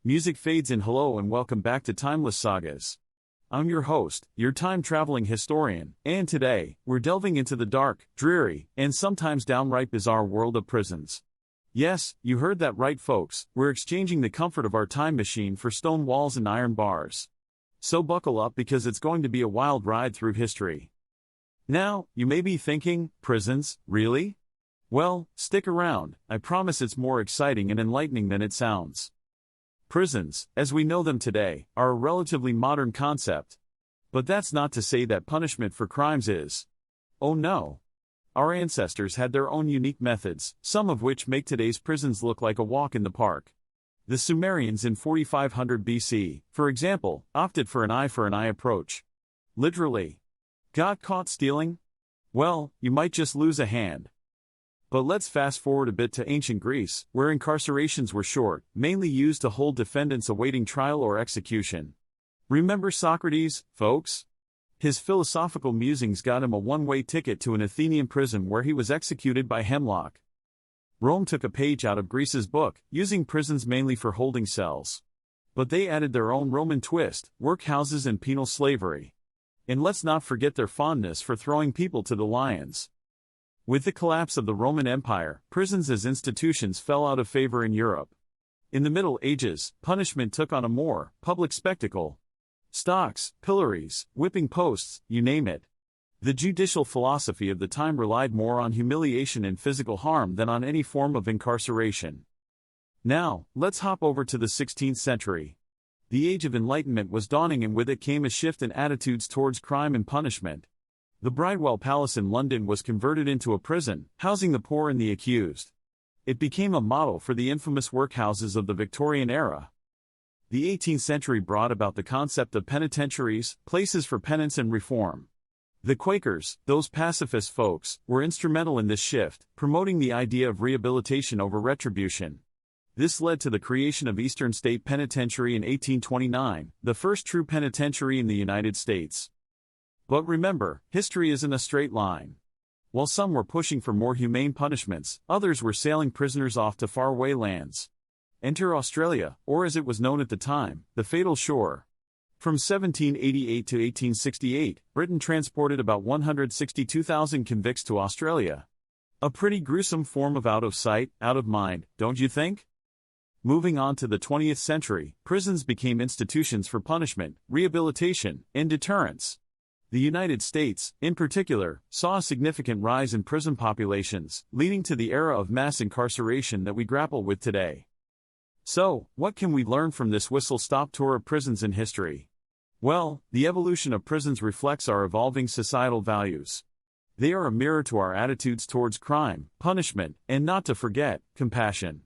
Music fades in. Hello and welcome back to Timeless Sagas. I'm your host, your time-traveling historian, and today, we're delving into the dark, dreary, and sometimes downright bizarre world of prisons. Yes, you heard that right folks, we're exchanging the comfort of our time machine for stone walls and iron bars. So buckle up because it's going to be a wild ride through history. Now, you may be thinking, prisons, really? Well, stick around, I promise it's more exciting and enlightening than it sounds. Prisons, as we know them today, are a relatively modern concept. But that's not to say that punishment for crimes is. Oh no. Our ancestors had their own unique methods, some of which make today's prisons look like a walk in the park. The Sumerians in 4500 BC, for example, opted for an eye approach. Literally. Got caught stealing? Well, you might just lose a hand. But let's fast forward a bit to ancient Greece, where incarcerations were short, mainly used to hold defendants awaiting trial or execution. Remember Socrates, folks? His philosophical musings got him a one-way ticket to an Athenian prison where he was executed by hemlock. Rome took a page out of Greece's book, using prisons mainly for holding cells. But they added their own Roman twist, workhouses and penal slavery. And let's not forget their fondness for throwing people to the lions. With the collapse of the Roman Empire, prisons as institutions fell out of favor in Europe. In the Middle Ages, punishment took on a more public spectacle. Stocks, pillories, whipping posts, you name it. The judicial philosophy of the time relied more on humiliation and physical harm than on any form of incarceration. Now, let's hop over to the 16th century. The Age of Enlightenment was dawning, and with it came a shift in attitudes towards crime and punishment. The Bridewell Palace in London was converted into a prison, housing the poor and the accused. It became a model for the infamous workhouses of the Victorian era. The 18th century brought about the concept of penitentiaries, places for penance and reform. The Quakers, those pacifist folks, were instrumental in this shift, promoting the idea of rehabilitation over retribution. This led to the creation of Eastern State Penitentiary in 1829, the first true penitentiary in the United States. But remember, history isn't a straight line. While some were pushing for more humane punishments, others were sailing prisoners off to faraway lands. Enter Australia, or as it was known at the time, the Fatal Shore. From 1788 to 1868, Britain transported about 162,000 convicts to Australia. A pretty gruesome form of out of sight, out of mind, don't you think? Moving on to the 20th century, prisons became institutions for punishment, rehabilitation, and deterrence. The United States, in particular, saw a significant rise in prison populations, leading to the era of mass incarceration that we grapple with today. So, what can we learn from this whistle-stop tour of prisons in history? Well, the evolution of prisons reflects our evolving societal values. They are a mirror to our attitudes towards crime, punishment, and not to forget, compassion.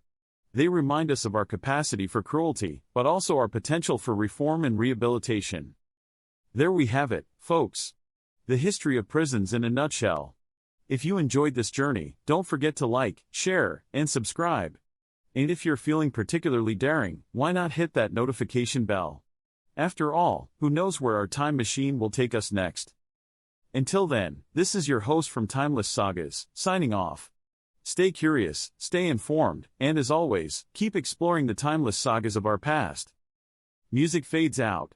They remind us of our capacity for cruelty, but also our potential for reform and rehabilitation. There we have it, folks. The history of prisons in a nutshell. If you enjoyed this journey, don't forget to like, share, and subscribe. And if you're feeling particularly daring, why not hit that notification bell? After all, who knows where our time machine will take us next? Until then, this is your host from Timeless Sagas, signing off. Stay curious, stay informed, and as always, keep exploring the timeless sagas of our past. Music fades out.